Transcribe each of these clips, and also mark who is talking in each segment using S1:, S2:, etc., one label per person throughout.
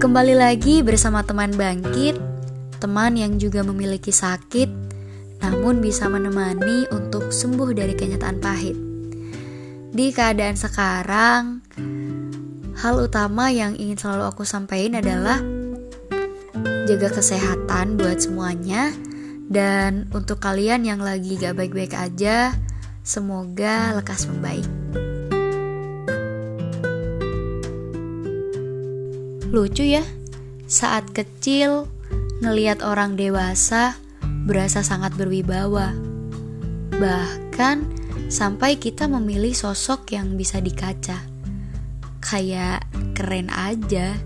S1: Kembali lagi bersama teman bangkit, teman yang juga memiliki sakit, namun bisa menemani untuk sembuh dari kenyataan pahit. Di keadaan sekarang, hal utama yang ingin selalu aku sampaikan adalah jaga kesehatan buat semuanya. Dan untuk kalian yang lagi gak baik-baik aja, semoga lekas membaik. Lucu ya, saat kecil ngelihat orang dewasa berasa sangat berwibawa. Bahkan sampai kita memilih sosok yang bisa dikaca. Kayak keren aja.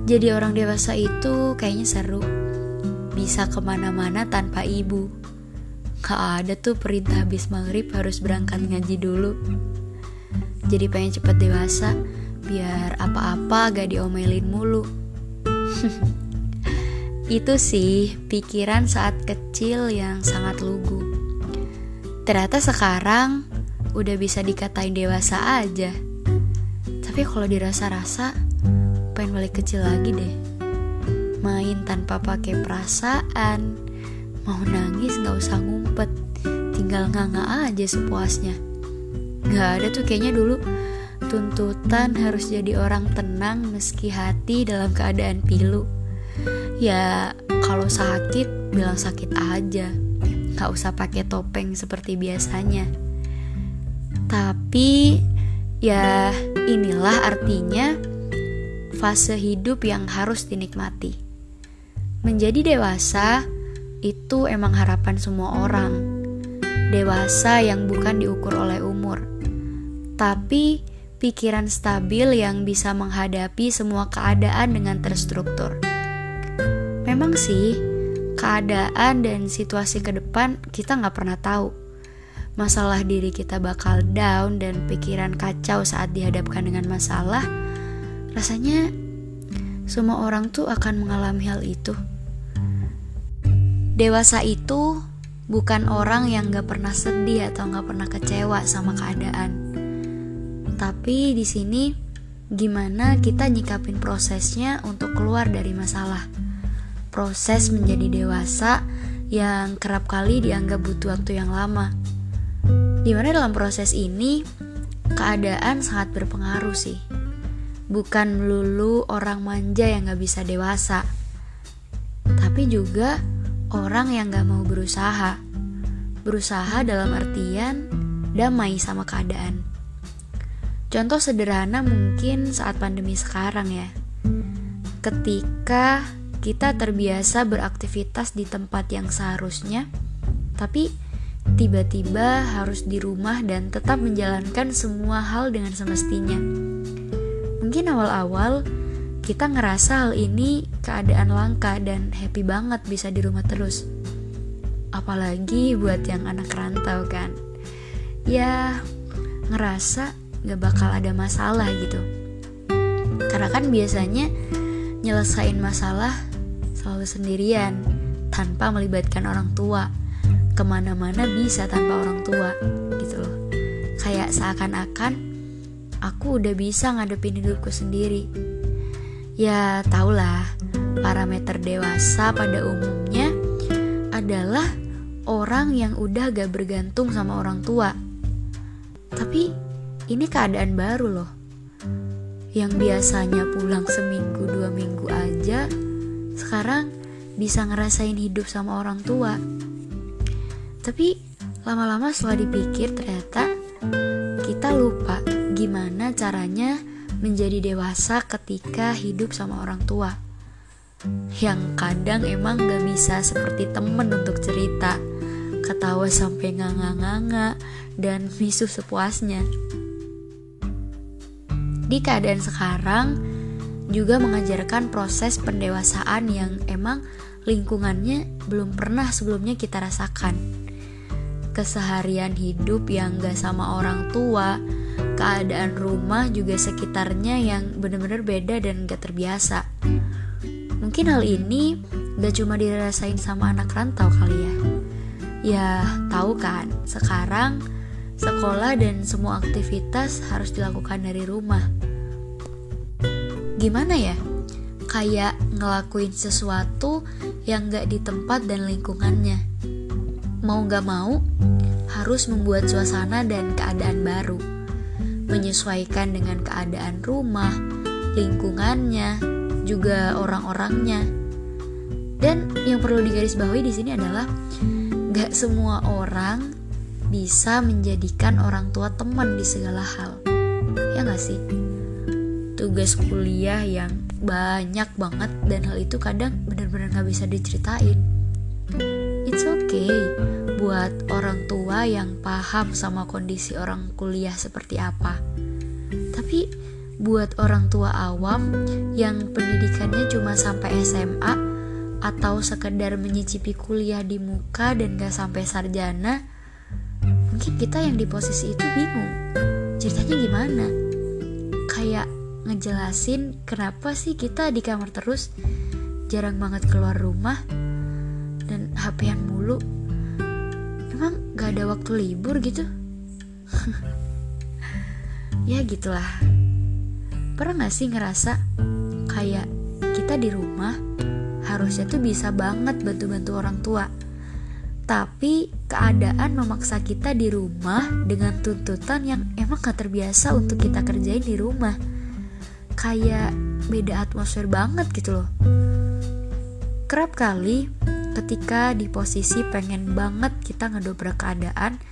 S1: Jadi orang dewasa itu kayaknya seru. Bisa kemana-mana tanpa ibu. Gak ada tuh perintah habis maghrib harus berangkat ngaji dulu. Jadi pengen cepet dewasa, biar apa-apa gak diomelin mulu. Itu sih pikiran saat kecil yang sangat lugu. Ternyata sekarang udah bisa dikatain dewasa aja. Tapi kalau dirasa-rasa, pengen balik kecil lagi deh. Main tanpa pakai perasaan, mau nangis gak usah ngumpet, tinggal nganga aja sepuasnya. Gak ada tuh kayaknya dulu tuntutan harus jadi orang tenang meski hati dalam keadaan pilu. Ya kalau sakit bilang sakit aja, gak usah pakai topeng seperti biasanya. Tapi ya inilah artinya fase hidup yang harus dinikmati. Menjadi dewasa itu emang harapan semua orang. Dewasa yang bukan diukur oleh umur, tapi pikiran stabil yang bisa menghadapi semua keadaan dengan terstruktur. Memang sih, keadaan dan situasi ke depan kita gak pernah tahu. Masalah diri kita bakal down dan pikiran kacau saat dihadapkan dengan masalah. Rasanya semua orang tuh akan mengalami hal itu. Dewasa itu bukan orang yang gak pernah sedih atau gak pernah kecewa sama keadaan. Tapi di sini gimana kita nyikapin prosesnya untuk keluar dari masalah. Proses menjadi dewasa yang kerap kali dianggap butuh waktu yang lama. Dimana dalam proses ini keadaan sangat berpengaruh sih. Bukan melulu orang manja yang gak bisa dewasa, tapi juga orang yang gak mau berusaha. Berusaha dalam artian damai sama keadaan. Contoh sederhana mungkin saat pandemi sekarang ya. Ketika kita terbiasa beraktivitas di tempat yang seharusnya, tapi tiba-tiba harus di rumah dan tetap menjalankan semua hal dengan semestinya. Mungkin awal-awal kita ngerasa hal ini keadaan langka dan happy banget bisa di rumah terus. Apalagi buat yang anak rantau kan. Ya ngerasa gak bakal ada masalah gitu. Karena kan biasanya nyelesain masalah selalu sendirian, tanpa melibatkan orang tua. Kemana-mana bisa tanpa orang tua gitu loh. Kayak seakan-akan aku udah bisa ngadepin hidupku sendiri. Ya tahulah, parameter dewasa pada umumnya adalah orang yang udah gak bergantung sama orang tua. Tapi ini keadaan baru loh. Yang biasanya pulang seminggu 2 minggu aja, sekarang bisa ngerasain hidup sama orang tua. Tapi lama-lama setelah dipikir ternyata kita lupa gimana caranya menjadi dewasa ketika hidup sama orang tua. Yang kadang emang gak bisa seperti temen untuk cerita, ketawa sampai nganga-nganga dan misuh sepuasnya. Di keadaan sekarang juga mengajarkan proses pendewasaan yang emang lingkungannya belum pernah sebelumnya kita rasakan. Keseharian hidup yang gak sama orang tua, keadaan rumah juga sekitarnya yang benar-benar beda dan gak terbiasa. Mungkin hal ini gak cuma dirasain sama anak rantau kali ya. Ya tahu kan, sekarang Sekolah dan semua aktivitas harus dilakukan dari rumah. Gimana ya? Kayak ngelakuin sesuatu yang gak di tempat dan lingkungannya. Mau gak mau, harus membuat suasana dan keadaan baru, menyesuaikan dengan keadaan rumah, lingkungannya, juga orang-orangnya. Dan yang perlu digarisbawahi di sini adalah gak semua orang bisa menjadikan orang tua teman di segala hal. Ya gak sih? Tugas kuliah yang banyak banget dan hal itu kadang benar-benar gak bisa diceritain. It's okay buat orang tua yang paham sama kondisi orang kuliah seperti apa. Tapi buat orang tua awam yang pendidikannya cuma sampai SMA atau sekedar menyicipi kuliah di muka dan gak sampai sarjana, mungkin kita yang di posisi itu bingung ceritanya gimana. Kayak ngejelasin kenapa sih kita di kamar terus, jarang banget keluar rumah, dan HP-an mulu. Emang gak ada waktu libur gitu? Ya gitulah. Pernah gak sih ngerasa kayak kita di rumah harusnya tuh bisa banget bantu-bantu orang tua, tapi keadaan memaksa kita di rumah dengan tuntutan yang emang gak terbiasa untuk kita kerjain di rumah. Kayak beda atmosfer banget gitu loh. Kerap kali ketika di posisi pengen banget kita ngedobrak keadaan,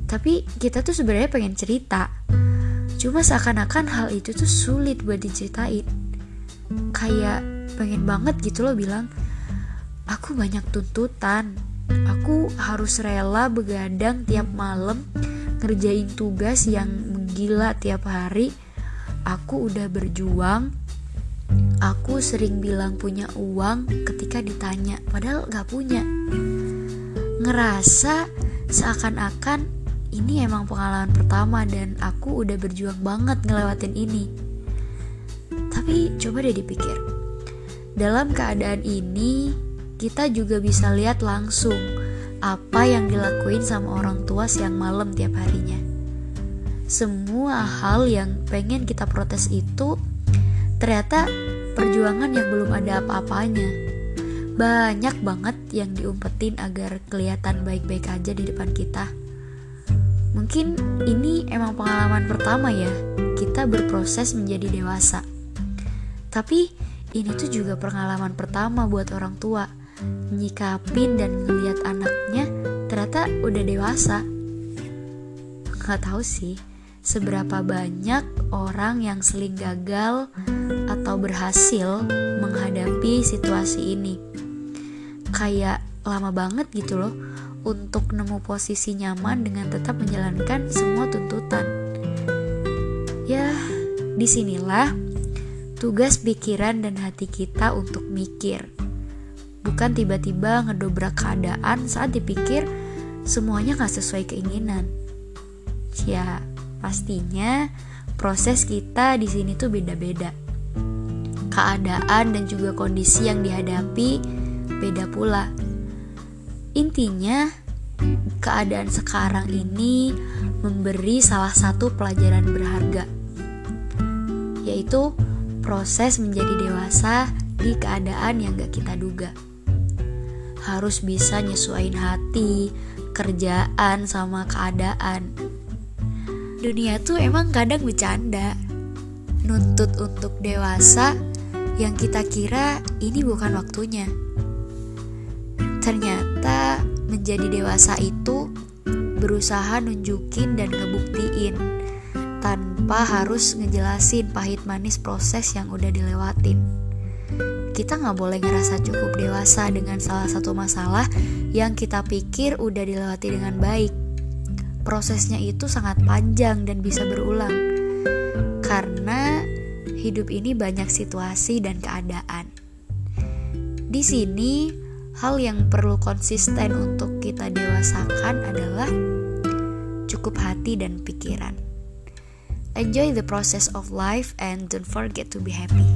S1: tapi kita tuh sebenarnya pengen cerita, cuma seakan-akan hal itu tuh sulit buat diceritain. Kayak pengen banget gitu loh bilang, aku banyak tuntutan, aku harus rela begadang tiap malam ngerjain tugas yang menggila tiap hari. Aku udah berjuang, aku sering bilang punya uang ketika ditanya, padahal gak punya. Ngerasa seakan-akan ini emang pengalaman pertama dan aku udah berjuang banget ngelewatin ini. Tapi coba deh dipikir, dalam keadaan ini kita juga bisa lihat langsung apa yang dilakuin sama orang tua siang malam tiap harinya. Semua hal yang pengen kita protes itu ternyata perjuangan yang belum ada apa-apanya. Banyak banget yang diumpetin agar kelihatan baik-baik aja di depan kita. Mungkin ini emang pengalaman pertama ya kita berproses menjadi dewasa. Tapi ini tuh juga pengalaman pertama buat orang tua nyikapin dan ngeliat anaknya ternyata udah dewasa. Gak tahu sih seberapa banyak orang yang sering gagal atau berhasil menghadapi situasi ini. Kayak lama banget gitu loh untuk nemu posisi nyaman dengan tetap menjalankan semua tuntutan. Ya, disinilah tugas pikiran dan hati kita untuk mikir. Bukan tiba-tiba ngedobrak keadaan saat dipikir semuanya gak sesuai keinginan. Ya, pastinya proses kita di sini tuh beda-beda. Keadaan dan juga kondisi yang dihadapi beda pula. Intinya, keadaan sekarang ini memberi salah satu pelajaran berharga, yaitu proses menjadi dewasa di keadaan yang gak kita duga. Harus bisa nyesuaiin hati, kerjaan, sama keadaan. Dunia tuh emang kadang bercanda, nuntut untuk dewasa yang kita kira ini bukan waktunya. Ternyata menjadi dewasa itu berusaha nunjukin dan ngebuktiin tanpa harus ngejelasin pahit manis proses yang udah dilewatin. Kita gak boleh ngerasa cukup dewasa dengan salah satu masalah yang kita pikir udah dilewati dengan baik. Prosesnya itu sangat panjang dan bisa berulang, karena hidup ini banyak situasi dan keadaan. Di sini, hal yang perlu konsisten untuk kita dewasakan adalah cukup hati dan pikiran. Enjoy the process of life and don't forget to be happy.